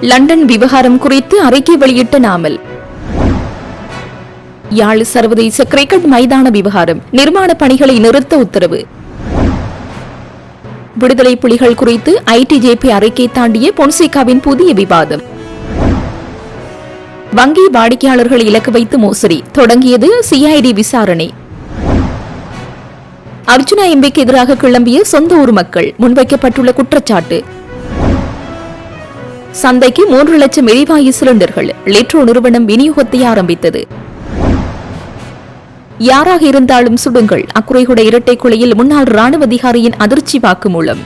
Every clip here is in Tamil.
லண்டன் விவகாரம் குறித்து அறிக்கை வெளியிட்ட நாமல். யாழ் சர்வதேச கிரிக்கெட் மைதான விவகாரம், நிர்மாண பணிகளை நிறுத்த உத்தரவு. விடுதலை புலிகள் குறித்து ஐடிஜேபி அறிக்கை தாண்டிய பொன்சேகாவின் புதிய விவாதம். வங்கி வாடிக்கையாளர்கள் இலக்கு வைத்து மோசடி, தொடங்கியது சிஐடி விசாரணை. அர்ஜுனா எம்பிக்கு எதிராக கிளம்பிய சொந்த ஊர் மக்கள், முன்வைக்கப்பட்டுள்ள குற்றச்சாட்டு. சந்தைக்கு 3 லட்சம் எரிவாயு சிலிண்டர்கள், லிட்ரோ நிறுவனம் விநியோகத்தை ஆரம்பித்தது. யாராக இருந்தாலும் சுடுங்கள், அக்குறைகுட இரட்டை கொலையில் முன்னாள் ராணுவ அதிகாரியின் அதிர்ச்சி வாக்குமூலம்.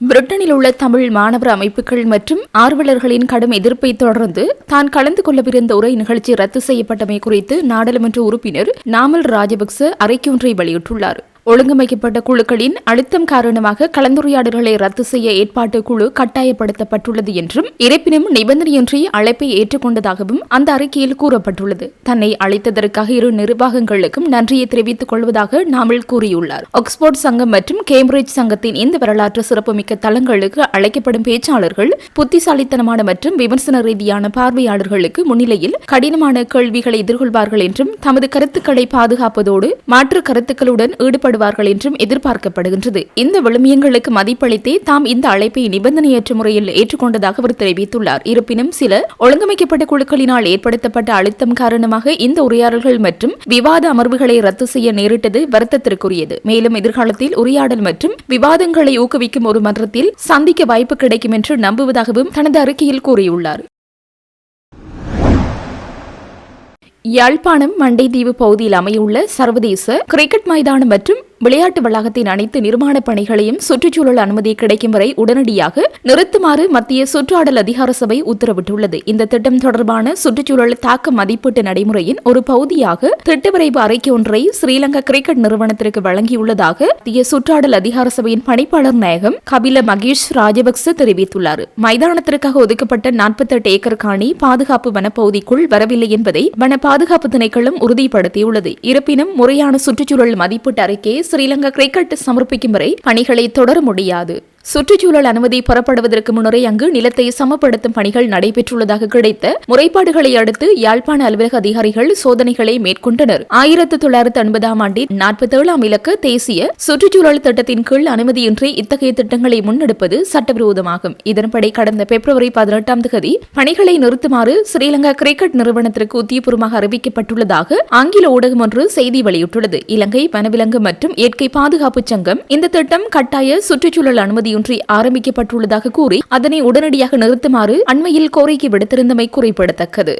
பிரிட்டனில் உள்ள தமிழ் மாணவர் அமைப்புகள் மற்றும் ஆர்வலர்களின் கடும் எதிர்ப்பை தொடர்ந்து தான் கலந்து கொள்ளவிருந்த உரை நிகழ்ச்சி ரத்து செய்யப்பட்டமை குறித்து நாடாளுமன்ற உறுப்பினர் நாமல் ராஜபக்ச அறிக்கை ஒன்றை வெளியிட்டுள்ளார். ஒழுங்கமைக்கப்பட்ட குழுக்களின் அழுத்தம் காரணமாக கலந்துரையாடல்களை ரத்து செய்ய ஏற்பாட்டு குழு கட்டாயப்படுத்தப்பட்டுள்ளது என்றும், இருப்பினும் நிபந்தனையின்றி அழைப்பை ஏற்றுக்கொண்டதாகவும் அந்த அறிக்கையில் கூறப்பட்டுள்ளது. தன்னை அழைத்ததற்காக இரு நிர்வாகங்களுக்கும் நன்றியை தெரிவித்துக் கொள்வதாக நாமல் கூறியுள்ளார். ஆக்ஸ்போர்ட் சங்கம் மற்றும் கேம்பிரிட்ஜ் சங்கத்தின் இந்த வரலாற்று சிறப்புமிக்க தளங்களுக்கு அழைக்கப்படும் பேச்சாளர்கள் புத்திசாலித்தனமான மற்றும் விமர்சன ரீதியான பார்வையாளர்களுக்கு முன்னிலையில் கடினமான கேள்விகளை எதிர்கொள்வார்கள் என்றும், தமது கருத்துக்களை பாதுகாப்பதோடு மாற்று கருத்துக்களுடன் ஈடுபட என்றும் எதிர்பார்க்கப்படுகின்றது. இந்த விழுமியங்களுக்கு மதிப்பளித்தே தாம் இந்த அழைப்பை நிபந்தனையற்ற முறையில் ஏற்றுக்கொண்டதாக அவர் தெரிவித்துள்ளார். இருப்பினும் சில ஒழுங்கமைக்கப்பட்ட குழுக்களினால் ஏற்படுத்தப்பட்ட அழுத்தம் காரணமாக இந்த உரையாடல்கள் மற்றும் விவாத அமர்வுகளை ரத்து செய்ய நேரிட்டது வருத்தத்திற்குரியது. மேலும் எதிர்காலத்தில் உரையாடல் மற்றும் விவாதங்களை ஊக்குவிக்கும் ஒரு மன்றத்தில் சந்திக்க வாய்ப்பு கிடைக்கும் என்று நம்புவதாகவும் தனது அறிக்கையில் கூறியுள்ளார். யாழ்ப்பாணம் மண்டைதீவு பகுதியில் அமையுள்ள சர்வதேச கிரிக்கெட் மைதானம் மற்றும் விளையாட்டு வளாகத்தின் அனைத்து நிர்மாண பணிகளையும் சுற்றுச்சூழல் அனுமதி கிடைக்கும் வரை உடனடியாக நிறுத்துமாறு மத்திய சுற்றாடல் அதிகார சபை உத்தரவிட்டுள்ளது. இந்த திட்டம் தொடர்பான சுற்றுச்சூழல் தாக்க மதிப்பீட்டு நடைமுறையின் ஒரு பகுதியாக திட்டவரைவு அறிக்கை ஒன்றை ஸ்ரீலங்கா கிரிக்கெட் நிறுவனத்திற்கு வழங்கியுள்ளதாக மத்திய சுற்றாடல் அதிகார சபையின் பணிப்பாளர் நாயகம் கபில மகேஷ் ராஜபக்ச தெரிவித்துள்ளார். மைதானத்திற்காக ஒதுக்கப்பட்ட 48 ஏக்கர் காணி பாதுகாப்பு வனப்பகுதிக்குள் வரவில்லை என்பதை வன பாதுகாப்பு திணைக்களம் உறுதிப்படுத்தியுள்ளது. இருப்பினும் முறையான சுற்றுச்சூழல் மதிப்பீட்டு அறிக்கையை ஸ்ரீலங்கா கிரிக்கெட் சமர்ப்பிக்கும் வரை பணிகளை தொடர முடியாது. சுற்றுச்சூழல் அனுமதி பெறப்படுவதற்கு முன்னரே அங்கு நிலத்தை சமப்படுத்தும் பணிகள் நடைபெற்றுள்ளதாக கிடைத்த முறைப்பாடுகளை அடுத்து யாழ்ப்பாண அலுவலக அதிகாரிகள் சோதனைகளை மேற்கொண்டனர். 1980 ஆண்டின் 47ஆம் இலக்க தேசிய சுற்றுச்சூழல் திட்டத்தின் கீழ் அனுமதியின்றி இத்தகைய திட்டங்களை முன்னெடுப்பது சட்டவிரோதமாகும். இதன்படி கடந்த பிப்ரவரி 18ஆம் தேதி பணிகளை நிறுத்துமாறு ஸ்ரீலங்கா கிரிக்கெட் நிறுவனத்திற்கு உத்தியபூர்வமாக அறிவிக்கப்பட்டுள்ளதாக ஆங்கில ஊடகம் ஒன்று செய்தி வெளியிட்டுள்ளது. இலங்கை வனவிலங்கு மற்றும் இயற்கை பாதுகாப்பு சங்கம் இந்த திட்டம் கட்டாய சுற்றுச்சூழல் அனுமதி ஆரம்பிக்கப்பட்டுள்ளதாக கூறி அதனை உடனடியாக நிறுத்துமாறு அண்மையில் கோரிக்கை விடுத்திருந்தமை குறிப்பிடத்தக்கது.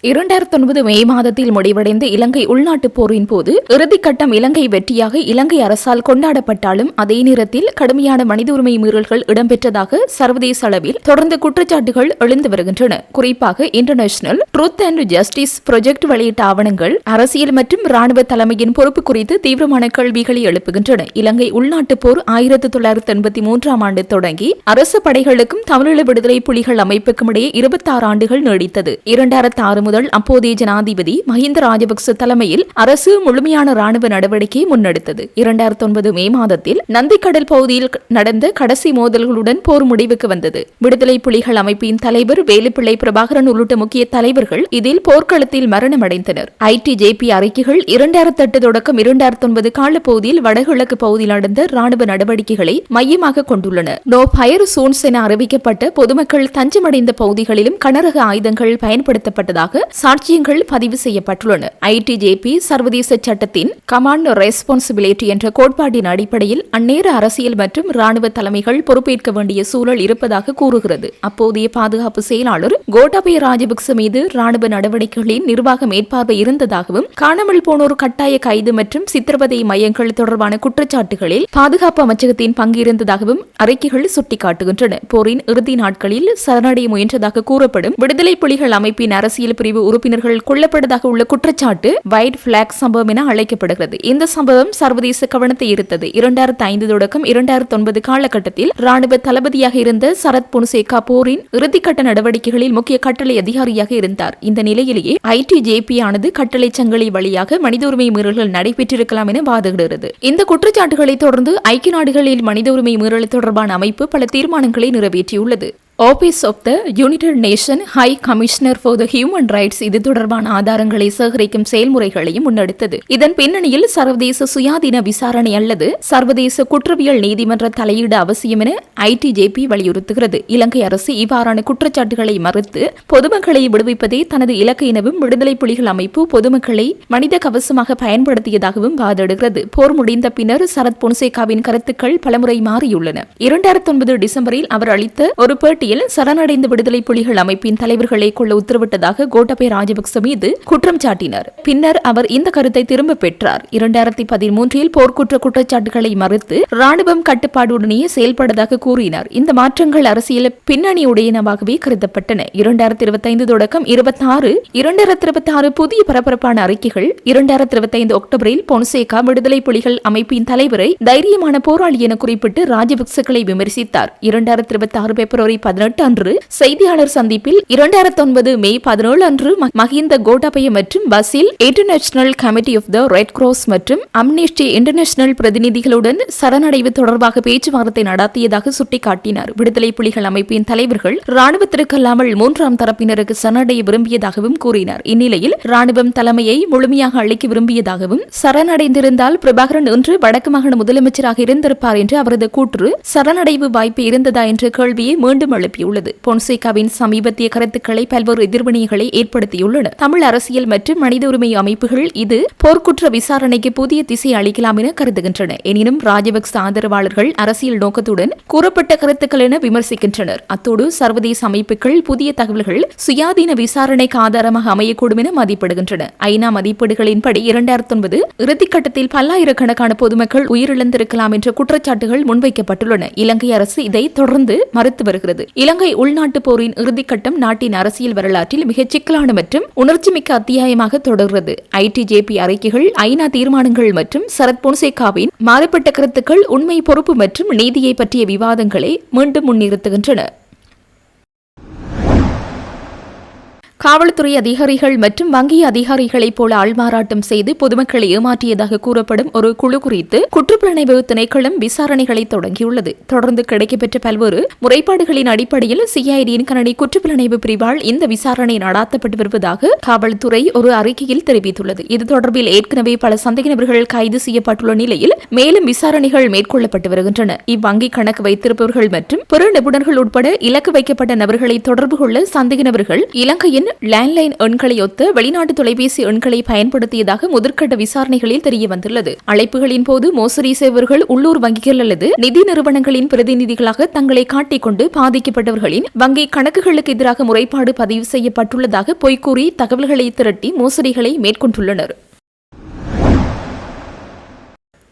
2009 மே மாதத்தில் முடிவடைந்த இலங்கை உள்நாட்டுப் போரின் போது இறுதிக்கட்டம் இலங்கை வெற்றியாக இலங்கை அரசால் கொண்டாடப்பட்டாலும் அதே நேரத்தில் கடுமையான மனித உரிமை மீறல்கள் இடம்பெற்றதாக சர்வதேச அளவில் தொடர்ந்து குற்றச்சாட்டுகள் எழுந்து வருகின்றன. குறிப்பாக international truth and justice project வெளியிட்ட ஆவணங்கள் அரசியல் மற்றும் ராணுவ தலைமையின் பொறுப்பு குறித்து தீவிரமான கேள்விகளை எழுப்புகின்றன. இலங்கை உள்நாட்டுப் போர் 1983ஆம் ஆண்டு தொடங்கி அரசு படைகளுக்கும் தமிழீழ விடுதலை புலிகள் அமைப்புக்கும் இடையே 26 ஆண்டுகள் நீடித்தது. 2006 முதல் அப்போதைய ஜனாதிபதி மஹிந்த ராஜபக்ச தலைமையில் அரசு முழுமையான ராணுவ நடவடிக்கையை முன்னெடுத்தது. 2009 மே மாதத்தில் நந்திக்கடல் பகுதியில் நடந்த கடைசி மோதல்களுடன் போர் முடிவுக்கு வந்தது. விடுதலை புலிகள் அமைப்பின் தலைவர் வேலுப்பிள்ளை பிரபாகரன் உள்ளிட்ட முக்கிய தலைவர்கள் இதில் போர்க்களத்தில் மரணமடைந்தனர். ஐடிஜேபி அறிக்கைகள் 2008 தொடக்கம் 2009 காலப்பகுதியில் வடகிழக்கு பகுதியில் நடந்த ராணுவ நடவடிக்கைகளை மையமாக கொண்டுள்ளன. நோ ஃபயர் சோன்ஸ் என அறிவிக்கப்பட்ட பொதுமக்கள் தஞ்சமடைந்த பகுதிகளிலும் கனரக ஆயுதங்கள் பயன்படுத்தப்பட்டதாக சாட்சியங்கள் பதிவு செய்யப்பட்டுள்ளன. ஐடிஜேபி சர்வதேச சட்டத்தின் கமாண்ட் ரெஸ்பான்சிபிலிட்டி என்ற கோட்பாட்டின் அடிப்படையில் அந்நேர அரசியல் மற்றும் ராணுவ தலைமைகள் பொறுப்பேற்க வேண்டிய சூழல் இருப்பதாக கூறுகிறது. அப்போதைய பாதுகாப்பு செயலாளர் கோட்டாபய ராஜபக்ச மீது ராணுவ நடவடிக்கைகளின் நிர்வாக மேற்பார்வை இருந்ததாகவும், காணாமல் போனோர் கட்டாய கைது மற்றும் சித்திரவதை மையங்கள் தொடர்பான குற்றச்சாட்டுகளில் பாதுகாப்பு அமைச்சகத்தின் பங்கு இருந்ததாகவும் அறிக்கைகள் சுட்டிக்காட்டுகின்றன. போரின் இறுதி நாட்களில் சரணடைய முயன்றதாக கூறப்படும் விடுதலை புலிகள் அமைப்பின் அரசியல் பிரிவு உறுப்பினர்கள் கொல்லப்பட்டதாக உள்ள குற்றச்சாட்டு ஒயிட் பிளாக் சம்பவம் என அழைக்கப்படுகிறது. இந்த சம்பவம் சர்வதேச கவனத்தை ஈர்த்தது. 2005 தொடக்கம் 2009 காலகட்டத்தில் ராணுவ தளபதியாக இருந்த சரத் பொன்சேகா போரின் இறுதிக்கட்ட நடவடிக்கைகளில் முக்கிய கட்டளை அதிகாரியாக இருந்தார். இந்த நிலையிலேயே ITJP ஆனது கட்டளை சங்கிலி வழியாக மனித உரிமை மீறல்கள் நடைபெற்றிருக்கலாம் என வாதிடுகிறது. இந்த குற்றச்சாட்டுகளை தொடர்ந்து ஐக்கிய நாடுகளில் மனித உரிமை மீறல் தொடர்பான அமைப்பு பல தீர்மானங்களை நிறைவேற்றியுள்ளது. Office of the United Nation high commissioner for the human rights இது தொடர்பான ஆதாரங்களை சேகரிக்கும் செயல்முறைகளையும் முன்னெடுத்தது. இதன் பின்னணியில் சர்வதேச சுயாதீன விசாரணை அல்லது சர்வதேச குற்றவியல் நீதிமன்ற தலையீடு அவசியம் என ITJP வலியுறுத்துகிறது. இலங்கை அரசு இவ்வாறான குற்றச்சாட்டுகளை மறுத்து பொதுமக்களை விடுவிப்பதே தனது இலக்கு எனவும் விடுதலை புலிகள் அமைப்பு பொதுமக்களை மனித கவசமாக பயன்படுத்தியதாகவும் வாதிடுகிறது. போர் முடிந்த பின்னர் சரத் பொன்சேகாவின் கருத்துக்கள் பலமுறை மாறியுள்ளன. 2009 டிசம்பரில் அவர் அளித்த ஒரு பேட்டி சரணடைந்த விடுதலை புலிகள் அமைப்பின் தலைவர்களை கொள்ள உத்தரவிட்டதாக கோட்டபய ராஜபக்ச மீது குற்றம் சாட்டினார். பின்னர் அவர் இந்த கருத்தை திரும்ப பெற்றார். 2013 போர்க்குற்ற குற்றச்சாட்டுகளை மறுத்து ராணுவம் கட்டுப்பாடுடனேயே செயல்படுவதாக கூறினார். இந்த மாற்றங்கள் அரசியல் பின்னணியுடையனவாகவே கருதப்பட்டன. 2025 தொடக்கம் 2026 புதிய பரபரப்பான அறிக்கைகள். 2025 அக்டோபரில் பொன்சேகா விடுதலை புலிகள் அமைப்பின் தலைவரை தைரியமான போராளி என குறிப்பிட்டு ராஜபக்சக்களை விமர்சித்தார். 2026 பிப்ரவரி 18 அன்று செய்தியாளர் சந்திப்பில் 2009 மே 17 அன்று மஹிந்த கோட்டாபய மற்றும் Basil international committee of the red cross மற்றும் அம்னெஸ்டி இன்டர்நேஷனல் பிரதிநிதிகளுடன் சரணடைவு தொடர்பாக பேச்சுவார்த்தை நடத்தியதாக சுட்டிக்காட்டினார். விடுதலை புலிகள் அமைப்பின் தலைவர்கள் ராணுவத்திற்கு அல்லாமல் மூன்றாம் தரப்பினருக்கு சரணடைய விரும்பியதாகவும் கூறினார். இந்நிலையில் ராணுவம் தலைமையை முழுமையாக அளிக்க விரும்பியதாகவும் சரணடைந்திருந்தால் பிரபாகரன் இன்று வடக்கு மாகாண முதலமைச்சராக இருந்திருப்பார் என்று அவரது கூற்று சரணடைவு வாய்ப்பு இருந்ததா என்ற கேள்வியை மீண்டும் எழுப்பியுள்ளது. பொன்சேகாவின் சமீபத்திய கருத்துக்களை பல்வேறு எதிர்வினைகளை ஏற்படுத்தியுள்ளன. தமிழ் அரசியல் மற்றும் மனித உரிமை அமைப்புகள் இது போர்க்குற்ற விசாரணைக்கு புதிய திசை அளிக்கலாம் என கருதுகின்றன. எனினும் ராஜபக்ச ஆதரவாளர்கள் அரசியல் நோக்கத்துடன் கூறப்பட்ட கருத்துக்கள் என விமர்சிக்கின்றனர். அத்தோடு சர்வதேச அமைப்புகள் புதிய தகவல்கள் சுயாதீன விசாரணைக்கு ஆதாரமாக அமையக்கூடும் என மதிப்பிடுகின்றன. ஐநா மதிப்பீடுகளின்படி 2009 இறுதிக்கட்டத்தில் பல்லாயிரக்கணக்கான பொதுமக்கள் உயிரிழந்திருக்கலாம் என்ற குற்றச்சாட்டுகள் முன்வைக்கப்பட்டுள்ளன. இலங்கை அரசு இதை தொடர்ந்து மறுத்து வருகிறது. இலங்கை உள்நாட்டு போரின் இறுதிக்கட்டம் நாட்டின் அரசியல் வரலாற்றில் மிகச் சிக்கலான மற்றும் உணர்ச்சிமிக்க அத்தியாயமாக தொடர்கிறது. ITJP அறிக்கைகள், ஐநா தீர்மானங்கள் மற்றும் சரத் பொன்சேகாவின் மாறுபட்ட கருத்துக்கள் உண்மை, பொறுப்பு மற்றும் நீதியை பற்றிய விவாதங்களை மீண்டும் முன்னிறுத்துகின்றன. காவல்துறை அதிகாரிகள் மற்றும் வங்கி அதிகாரிகளைப் போல ஆள்மாறாட்டம் செய்து பொதுமக்களை ஏமாற்றியதாக கூறப்படும் ஒரு குழு குறித்து குற்றப்புலனாய்வு திணைக்களம் விசாரணைகளை தொடங்கியுள்ளது. தொடர்ந்து கிடைக்கப்பெற்ற பல்வேறு முறைப்பாடுகளின் அடிப்படையில் CIDயின் கணனி குற்றப்புலனாய்வு பிரிவால் இந்த விசாரணை நடாத்தப்பட்டு வருவதாக காவல்துறை ஒரு அறிக்கையில் தெரிவித்துள்ளது. இது தொடர்பில் ஏற்கனவே பல சந்தேக நபர்கள் கைது செய்யப்பட்டுள்ள நிலையில் மேலும் விசாரணைகள் மேற்கொள்ளப்பட்டு வருகின்றன. இவ்வங்கி கணக்கு வைத்திருப்பவர்கள் மற்றும் பிற நிபுணர்கள் உட்பட இலக்கு வைக்கப்பட்ட நபர்களை தொடர்பு கொள்ள சந்தேக நபர்கள் இலங்கையின் லேண்ட்லைன் எண்களை ஒத்த வெளிநாட்டு தொலைபேசி எண்களை பயன்படுத்தியதாக முதற்கட்ட விசாரணைகளில் தெரிய வந்துள்ளது. அழைப்புகளின் போது மோசடி செய்பவர்கள் உள்ளூர் வங்கிகள் அல்லது நிதி நிறுவனங்களின் பிரதிநிதிகளாக தங்களை காட்டிக்கொண்டு பாதிக்கப்பட்டவர்களின் வங்கி கணக்குகளுக்கு எதிராக முறைப்பாடு பதிவு செய்யப்பட்டுள்ளதாக பொய்கூறி தகவல்களை திரட்டி மோசடிகளை மேற்கொண்டுள்ளனர்.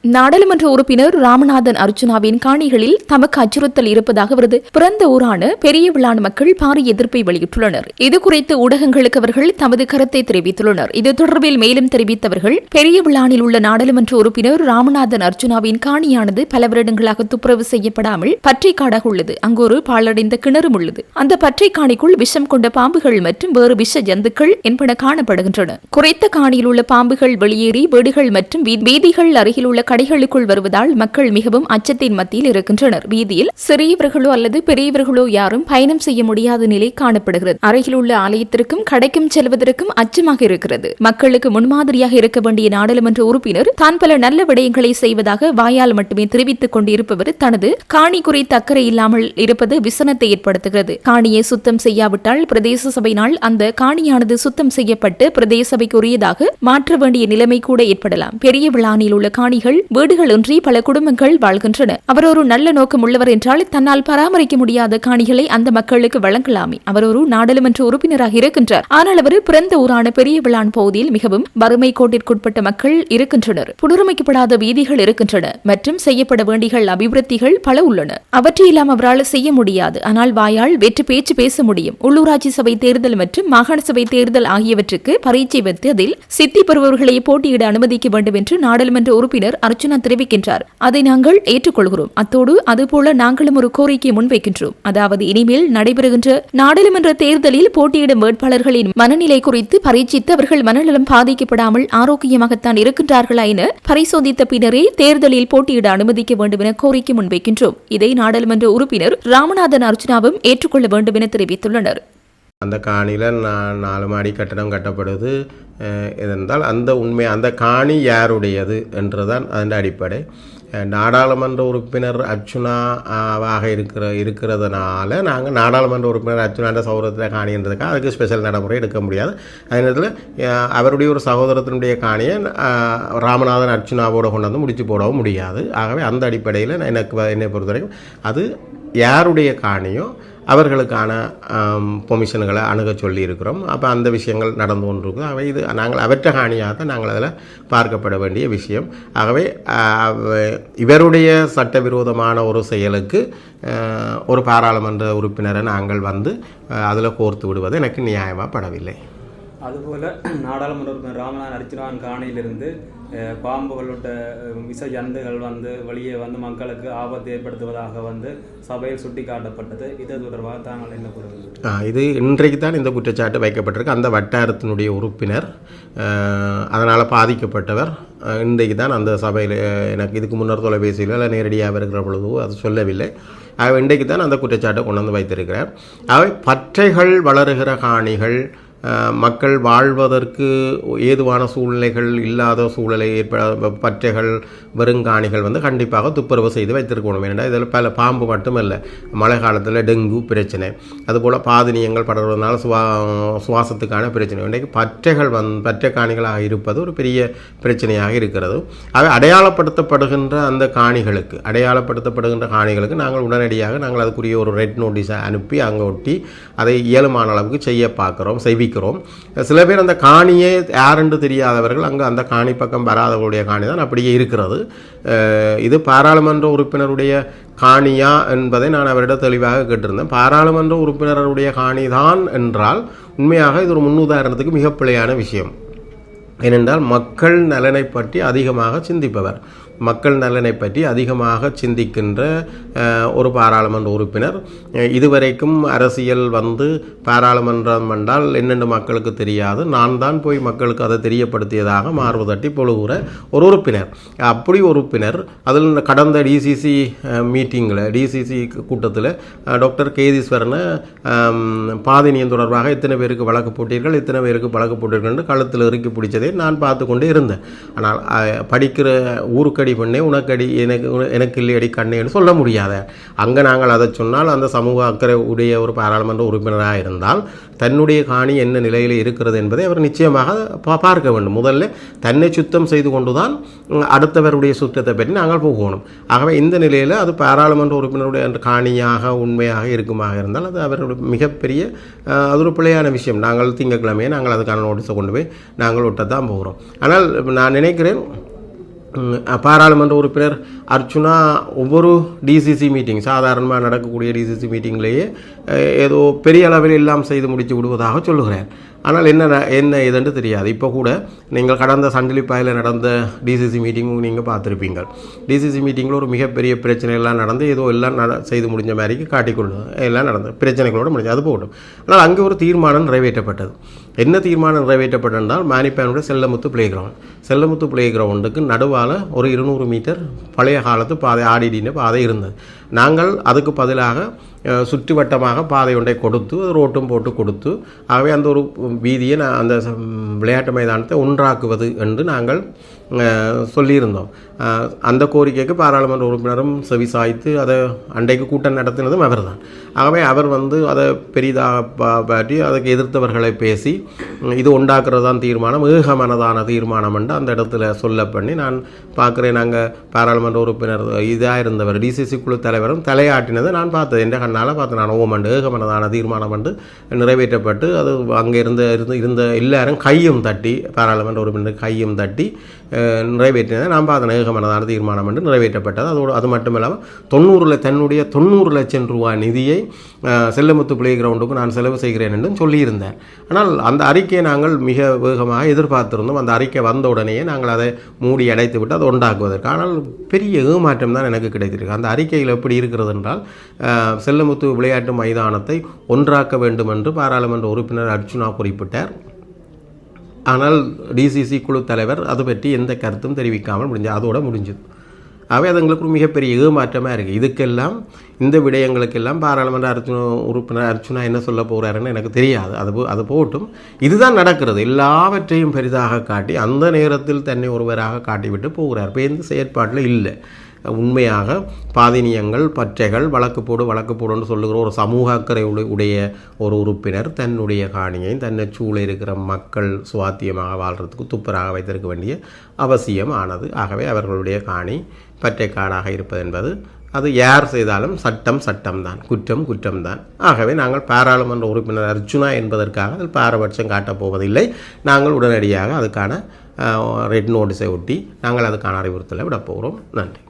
நாடாளுமன்ற உறுப்பினர் ராமநாதன் அர்ஜுனாவின் காணிகளில் தமக்கு அச்சுறுத்தல் இருப்பதாக அவரது பிறந்த ஊரான பெரிய விளான் மக்கள் பாரிய எதிர்ப்பை வெளியிட்டுள்ளனர். இதுகுறித்து ஊடகங்களுக்கு அவர்கள் தமது கருத்தை தெரிவித்துள்ளனர். இது தொடர்பில் மேலும் தெரிவித்தவர்கள், பெரிய விளானில் உள்ள நாடாளுமன்ற உறுப்பினர் ராமநாதன் அர்ஜுனாவின் காணியானது பல வருடங்களாக துப்புரவு செய்யப்படாமல் பற்றை காடாக உள்ளது. அங்கு ஒரு பாழடைந்த கிணறும் உள்ளது. அந்த பற்றை காணிக்குள் விஷம் கொண்ட பாம்புகள் மற்றும் வேறு விஷ ஜந்துக்கள் என்பன காணப்படுகின்றன. குறைத்த காணியில் உள்ள பாம்புகள் வெளியேறி வீடுகள் மற்றும் வீதிகள் அருகில் உள்ள கடைகளுக்குள் வருவதால் மக்கள் மிகவும் அச்சத்தின் மத்தியில் இருக்கின்றனர். வீதியில் சிறியவர்களோ அல்லது பெரியவர்களோ யாரும் பயணம் செய்ய முடியாத நிலை காணப்படுகிறது. அருகில் உள்ள ஆலயத்திற்கும் கடைக்கும் செல்வதற்கும் அச்சமாக இருக்கிறது. மக்களுக்கு முன்மாதிரியாக இருக்க வேண்டிய நாடாளுமன்ற உறுப்பினர் தான் பல நல்ல விடயங்களை செய்வதாக வாயால் மட்டுமே தெரிவித்துக் கொண்டிருப்பவர் தனது காணி குறித்த அக்கறை இல்லாமல் இருப்பது விசனத்தை ஏற்படுத்துகிறது. காணியை சுத்தம் செய்யாவிட்டால் பிரதேச சபையினால் அந்த காணியானது சுத்தம் செய்யப்பட்டு பிரதேச சபைக்கு உரியதாக மாற்ற வேண்டிய நிலைமை கூட ஏற்படலாம். பெரிய விளானில் உள்ள காணிகள் வீடுகளின்றி பல குடும்பங்கள் வாழ்கின்றன. அவர் ஒரு நல்ல நோக்கம் உள்ளவர் என்றால் தன்னால் பராமரிக்க முடியாத காணிகளை அந்த மக்களுக்கு வழங்கலாமே. அவர் ஒரு நாடாளுமன்ற உறுப்பினராக இருக்கின்றார். ஆனால் அவர் பிறந்த ஊரான பெரிய விளான் பகுதியில் மிகவும் வறுமை கோட்டிற்குட்பட்ட மக்கள் இருக்கின்றனர். புனரமைக்கப்படாத வீதிகள் இருக்கின்றன மற்றும் செய்யப்பட வேண்டிய அபிவிருத்திகள் பல உள்ளன. அவற்றையெல்லாம் அவரால் செய்ய முடியாது. ஆனால் வாயால் வெற்று பேச்சு பேச முடியும். உள்ளூராட்சி சபை தேர்தல் மற்றும் மாகாண சபை தேர்தல் ஆகியவற்றுக்கு பரீட்சை வைத்து அதில் சித்தி பெறுபவர்களை போட்டியிட அனுமதிக்க வேண்டும் என்று நாடாளுமன்ற உறுப்பினர் அர்ச்சுனா தெரிவிக்கின்றார். அதை நாங்கள் ஏற்றுக்கொள்கிறோம். அத்தோடு அதுபோல நாங்களும் ஒரு கோரிக்கை முன்வைக்கின்றோம். அதாவது இனிமேல் நடைபெறுகின்ற நாடாளுமன்ற தேர்தலில் போட்டியிடும் வேட்பாளர்களின் மனநிலை குறித்து பரீட்சித்து அவர்கள் மனநலம் பாதிக்கப்படாமல் ஆரோக்கியமாகத்தான் இருக்கின்றார்களா என பரிசோதித்த பின்னரே தேர்தலில் போட்டியிட அனுமதிக்க வேண்டும் என கோரிக்கை முன்வைக்கின்றோம். இதை நாடாளுமன்ற உறுப்பினர் ராமநாதன் அர்ச்சுனாவும் ஏற்றுக்கொள்ள வேண்டும் என தெரிவித்துள்ளனர். அந்த காணியில் 4 மாடி கட்டடம் கட்டப்படுவது இருந்தால் அந்த காணி யாருடையது என்றுதான் அதன் அடிப்படை. நாடாளுமன்ற உறுப்பினர் அர்ச்சுனாவாக இருக்கிறதுனால நாங்கள் நாடாளுமன்ற உறுப்பினர் அர்ச்சுனாண்ட சகோதரத்தில் காணின்றதுக்காக அதுக்கு ஸ்பெஷல் நடைமுறை எடுக்க முடியாது. அதே நேரத்தில் அவருடைய ஒரு சகோதரத்தினுடைய காணியை ராமநாதன் அர்ச்சுனாவோடு கொண்டு வந்து முடிச்சு போடவும் முடியாது. ஆகவே அந்த அடிப்படையில் என்னை பொறுத்தவரைக்கும் அது யாருடைய காணியோ அவர்களுக்கான பெர்மிஷன்களை அணுக சொல்லி இருக்கிறோம். அப்போ அந்த விஷயங்கள் நடந்து கொண்டிருக்குது. ஆகவே இது நாங்கள் அவற்ற காணியாக தான் நாங்கள் அதில் பார்க்கப்பட வேண்டிய விஷயம். ஆகவே இவருடைய சட்டவிரோதமான ஒரு செயலுக்கு ஒரு பாராளுமன்ற உறுப்பினரை நாங்கள் வந்து அதில் கோர்த்து விடுவது எனக்கு நியாயமாக படவில்லை. அதுபோல் நாடாளுமன்ற உறுப்பினர் ராமநாதன் அர்ச்சுனாவின் காணியிலிருந்து பாம்புகளோட விஷ ஜந்துகள் வெளியே மக்களுக்கு ஆபத்து ஏற்படுத்துவதாக சபையில் சுட்டி காட்டப்பட்டது. இது தொடர்பாக தாங்கள் என்ன கூறுவது? இது இன்றைக்கு தான் இந்த குற்றச்சாட்டு வைக்கப்பட்டிருக்கு. அந்த வட்டாரத்தினுடைய உறுப்பினர் அதனால் பாதிக்கப்பட்டவர் இன்றைக்கு தான் அந்த சபையில் எனக்கு இதுக்கு முன்னர் தொலைபேசியில் இல்லை நேரடியாக இருக்கிற பொழுது அது சொல்லவில்லை. இன்றைக்கு தான் அந்த குற்றச்சாட்டை கொண்டு வந்து வைத்திருக்கிறார். அவை பற்றைகள் வளருகிற காணிகள் மக்கள் வாழ்வதற்கு ஏதுவான சூழ்நிலைகள் இல்லாத சூழலை பற்றைகள் வெறுங்காணிகள் கண்டிப்பாக துப்புரவு செய்து வைத்திருக்கணும். ஏனென்றால் இதில் பல பாம்பு மட்டுமல்ல, மழை காலத்தில் டெங்கு பிரச்சனை, அதுபோல் பாதினியங்கள் படர்வதனால சுவாசத்துக்கான பிரச்சனை. இன்றைக்கு பற்றைகள் பற்றை காணிகளாக இருப்பது ஒரு பெரிய பிரச்சனையாக இருக்கிறது. அவை அடையாளப்படுத்தப்படுகின்ற அந்த காணிகளுக்கு நாங்கள் உடனடியாக அதுக்குரிய ஒரு ரெட் நோட்டீஸை அனுப்பி அங்கே ஒட்டி அதை இயலுமான அளவுக்கு செய்விக்கிறோம். சில பேர் அந்த காணியே யாரென்று தெரியாதவர்கள் அங்கே அந்த காணி பக்கம் வராதவர்களுடைய காணி தான் அப்படியே இருக்கிறது. இது பாராளுமன்ற உறுப்பினருடைய காணியா என்பதை நான் அவரிடம் தெளிவாக கேட்டிருந்தேன். பாராளுமன்ற உறுப்பினருடைய காணி தான் என்றால் உண்மையாக இது ஒரு முன்னுதாரணத்துக்கு மிக பிழையான விஷயம். ஏனென்றால் மக்கள் நலனை பற்றி அதிகமாக சிந்திப்பவர், மக்கள் நலனை பற்றி அதிகமாக சிந்திக்கின்ற ஒரு பாராளுமன்ற உறுப்பினர் இதுவரைக்கும் அரசியல் பாராளுமன்றம் என்றால் என்னென்று மக்களுக்கு தெரியாது, நான் தான் போய் மக்களுக்கு அதை தெரியப்படுத்தியதாக மார்பு தட்டி பொழுகிற ஒரு உறுப்பினர். அப்படி உறுப்பினர் அதில் கடந்த டிசிசி கூட்டத்தில் டாக்டர் கேதீஸ்வரனை பாதினியம் தொடர்பாக இத்தனை பேருக்கு வழக்கு போட்டீர்கள் என்று கழுத்தில் இறுக்கி பிடிச்சதை நான் பார்த்து கொண்டு இருந்தேன். ஆனால் படிக்கிற ஊருக்கு பண்ணே உனக்கடி எனக்கு இல்லையடி கண்ணேன்னு சொல்ல முடியாத. அங்கே நாங்கள் அதை சொன்னால் அந்த சமூக அக்கறை உடைய ஒரு பாராளுமன்ற உறுப்பினராக இருந்தால் தன்னுடைய காணி என்ன நிலையில் இருக்கிறது என்பதை அவர் நிச்சயமாக பார்க்க வேண்டும். முதல்ல தன்னை சுத்தம் செய்து கொண்டுதான் அடுத்தவருடைய சுத்தத்தை பற்றி நாங்கள் போகணும். ஆகவே இந்த நிலையில் அது பாராளுமன்ற உறுப்பினருடைய காணியாக உண்மையாக இருக்குமாக இருந்தால் அது அவருடைய மிகப்பெரிய அது ஒரு பிழையான விஷயம். நாங்கள் திங்கட்கிழமையே நாங்கள் அதுக்கான நோட்டீஸை கொண்டு போய் நாங்கள் ஒட்டத்தான் போகிறோம். ஆனால் நான் நினைக்கிறேன் பாராளுமன்ற உறுப்பினர் அர்ச்சுனா ஒவ்வொரு டிசிசி மீட்டிங், சாதாரணமாக நடக்கக்கூடிய டிசிசி மீட்டிங்லேயே ஏதோ பெரிய அளவில் எல்லாம் செய்து முடித்து விடுவதாக சொல்லுகிறேன். ஆனால் என்ன ஏதென்று தெரியாது. இப்போ கூட நீங்கள் கடந்த சண்டிலிப்பாயில் நடந்த டிசிசி மீட்டிங்கும் நீங்கள் பார்த்துருப்பீங்க. டிசிசி மீட்டிங்கில் ஒரு மிகப்பெரிய பிரச்சனைகள்லாம் நடந்து ஏதோ எல்லாம் செய்து முடிஞ்ச மாதிரிக்கு காட்டிக்கொண்டு எல்லாம் நடந்தது, பிரச்சனைகளோடு முடிஞ்சது, அது போகட்டும். ஆனால் அங்கே ஒரு தீர்மானம் நிறைவேற்றப்பட்டது. என்ன தீர்மானம் நிறைவேற்றப்பட்டதால் மானிப்பானுடைய செல்லமுத்து பிளே கிரவுண்டுக்கு நடுவால் ஒரு 200 மீட்டர் பழைய காலத்து பாதை, ஆடிடின பாதை இருந்தது. நாங்கள் அதுக்கு பதிலாக சுற்றுவட்டமாக பாதை ஒன்றை கொடுத்து ரோட்டும் போட்டு கொடுத்து ஆகவே அந்த ஒரு வீதியை அந்த விளையாட்டு மைதானத்தை ஒன்றாக்குவது என்று நாங்கள் சொல்லியிருந்தோம். அந்த கோரிக்கைக்கு பாராளுமன்ற உறுப்பினரும் செவிசாய்த்து அதை அன்றைக்கு கூட்டம் நடத்தினதும் அவர் தான். ஆகவே அவர் அதை பெரிதாக பற்றி அதுக்கு எதிர்த்தவர்களை பேசி இது உண்டாக்குறது தான் தீர்மானம், ஏகமனதான தீர்மானம் என்று அந்த இடத்துல சொல்ல பண்ணி நான் பார்க்குறேன். நாங்கள் பாராளுமன்ற உறுப்பினர் இதாக இருந்தவர் டிசிசி குழு தலைவரும் தலையாட்டினதை நான் பார்த்தது, என்ற கண்ணால் பார்த்தேன். நான் ஓமண்டு ஏகமனதான தீர்மானம் என்று நிறைவேற்றப்பட்டு அது அங்கே இருந்த எல்லாரும் கையும் தட்டி, பாராளுமன்ற உறுப்பினர் கையும் தட்டி நிறைவேற்றினதை நான் பார்த்தேன். ஏகமனதான தீர்மானம் என்று நிறைவேற்றப்பட்டது. அது மட்டும் இல்லாமல் தன்னுடைய 90 லட்சம் ரூபாய் நிதியை செல்லமுத்து பிளே கிரவுண்டுக்கு நான் செலவு செய்கிறேன் என்று சொல்லியிருந்தேன். ஆனால் அந்த அறிக்கையை நாங்கள் மிக வேகமாக எதிர்பார்த்திருந்தோம். அந்த அறிக்கை வந்த உடனேயே நாங்கள் அதை மூடி அடைத்து விட்டு அதை உண்டாக்குவதற்கு. ஆனால் பெரிய ஏமாற்றம் தான் எனக்கு கிடைத்திருக்கு. அந்த அறிக்கையில் எப்படி இருக்கிறது என்றால், செல்லமுத்து விளையாட்டு மைதானத்தை ஒன்றாக்க வேண்டும் என்று பாராளுமன்ற உறுப்பினர் அர்ச்சுனா குறிப்பிட்டார். ஆனால் டிசிசி குழு தலைவர் அது பற்றி எந்த கருத்தும் தெரிவிக்காமல் அதோட முடிஞ்சது. அவை அது எங்களுக்கு ஒரு மிகப்பெரிய ஏமாற்றமாக இருக்குது. இதுக்கெல்லாம் இந்த விடயங்களுக்கெல்லாம் பாராளுமன்ற உறுப்பினர் அர்ச்சுனா என்ன சொல்ல போகிறாருன்னு எனக்கு தெரியாது. அது போட்டும் இதுதான் நடக்கிறது. எல்லாவற்றையும் பெரிதாக காட்டி அந்த நேரத்தில் தன்னை ஒருவராக காட்டிவிட்டு போகிறார். இப்போ எந்த செயற்பாட்டில் இல்லை. உண்மையாக பாதினியங்கள் பற்றைகள் வழக்கு போடுன்னு சொல்லுகிற ஒரு சமூக அக்கறை உடைய ஒரு உறுப்பினர் தன்னுடைய காணியை தன்னை சூழ இருக்கிற மக்கள் சுவாத்தியமாக வாழ்கிறதுக்கு துப்பராக வைத்திருக்க வேண்டிய அவசியம் ஆனது. ஆகவே அவர்களுடைய காணி பற்றைக்காடாக இருப்பது என்பது அது யார் செய்தாலும் சட்டம்தான், குற்றம்தான். ஆகவே நாங்கள் பாராளுமன்ற உறுப்பினர் அர்ச்சுனா என்பதற்காக அதில் பாரபட்சம் காட்டப் போவதில்லை. நாங்கள் உடனடியாக அதுக்கான ரெட் நோட்டீஸை ஒட்டி நாங்கள் அதுக்கான அறிவுறுத்தலை விட போகிறோம். நன்றி.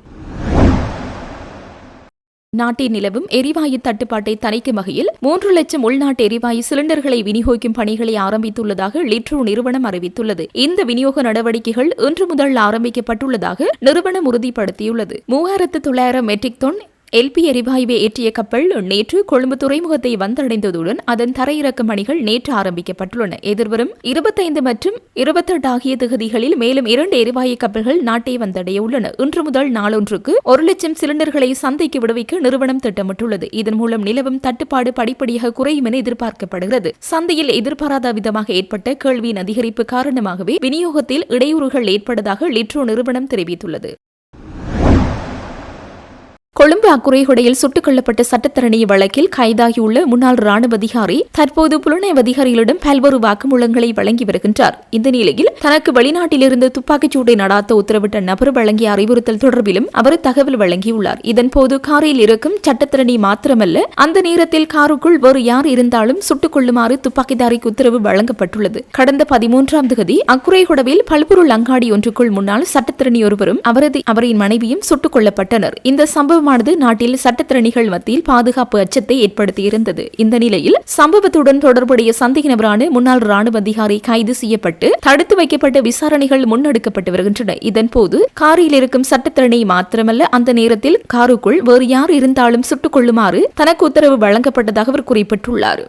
நாட்டில் நிலவும் எரிவாயு தட்டுப்பாட்டை தணிக்கும் வகையில் 3 லட்சம் உள்நாட்டு எரிவாயு சிலிண்டர்களை விநியோகிக்கும் பணிகளை ஆரம்பித்துள்ளதாக லிட்ரோ நிறுவனம் அறிவித்துள்ளது. இந்த விநியோக நடவடிக்கைகள் இன்று முதல் ஆரம்பிக்கப்பட்டுள்ளதாக நிறுவனம் உறுதிப்படுத்தியுள்ளது. 3900 மெட்ரிக் டன் எல்பி எரிவாயுவை ஏற்றிய கப்பல் நேற்று கொழும்பு துறைமுகத்தை வந்தடைந்ததுடன் அதன் தரையிறக்கும் பணிகள் நேற்று ஆரம்பிக்கப்பட்டுள்ளன. எதிர்வரும் 25 மற்றும் 28 ஆகிய திகதிகளில் மேலும் 2 எரிவாயு கப்பல்கள் நாட்டை வந்தடைய உள்ளன. இன்று முதல் நாளொன்றுக்கு 1 லட்சம் சிலிண்டர்களை சந்தைக்கு விடுவிக்க நிறுவனம் திட்டமிட்டுள்ளது. இதன் மூலம் நிலவும் தட்டுப்பாடு படிப்படியாக குறையும் என எதிர்பார்க்கப்படுகிறது. சந்தையில் எதிர்பாராத விதமாக ஏற்பட்ட கேள்வியின் அதிகரிப்பு காரணமாகவே விநியோகத்தில் இடையூறுகள் ஏற்பட்டதாக லிட்ரோ நிறுவனம் தெரிவித்துள்ளது. கொழும்பு அக்குறைகொடையில் சுட்டுக் கொல்லப்பட்ட சட்டத்தரணி வழக்கில் கைதாகியுள்ள முன்னாள் ராணுவ அதிகாரி தற்போது புலனாய்வு அதிகாரிகளிடம் பல்வேறு வாக்குமூலங்களை வழங்கி வருகின்றார். இந்த நிலையில் தனக்கு வெளிநாட்டிலிருந்து துப்பாக்கிச்சூட்டை நடாத்த உத்தரவிட்ட நபர் வழங்கிய அறிவுறுத்தல் தொடர்பிலும் அவர் தகவல் வழங்கியுள்ளார். இதன்போது காரில் இருக்கும் சட்டத்தரணி மாத்திரமல்ல, அந்த நேரத்தில் காருக்குள் வேறு யார் இருந்தாலும் சுட்டுக் கொள்ளுமாறு துப்பாக்கிதாரிக்கு உத்தரவு வழங்கப்பட்டுள்ளது. கடந்த 13ஆம் தேதி அக்குறைகொடவில் பல்பொருள் அங்காடி ஒன்றுக்குள் முன்னாள் சட்டத்தரணி ஒருவரும் அவரின் மனைவியும் சுட்டுக் கொல்லப்பட்டனர். இந்த சம்பவம் நாட்டில் சட்டத்திறனிகள் மத்தியில் பாதுகாப்பு அச்சத்தை ஏற்படுத்தியிருந்தது. இந்த நிலையில் சம்பவத்துடன் தொடர்புடைய சந்தேக நபரான முன்னாள் ராணுவ அதிகாரி கைது செய்யப்பட்டு தடுத்து வைக்கப்பட்ட விசாரணைகள் முன்னெடுக்கப்பட்டு வருகின்றன. இதன்போது காரில் இருக்கும் சட்டத்திறனை மாத்திரமல்ல, அந்த நேரத்தில் காருக்குள் வேறு யார் இருந்தாலும் சுட்டுக் கொள்ளுமாறு தனக்கு உத்தரவு வழங்கப்பட்டதாக அவர் குறிப்பிட்டுள்ளார்.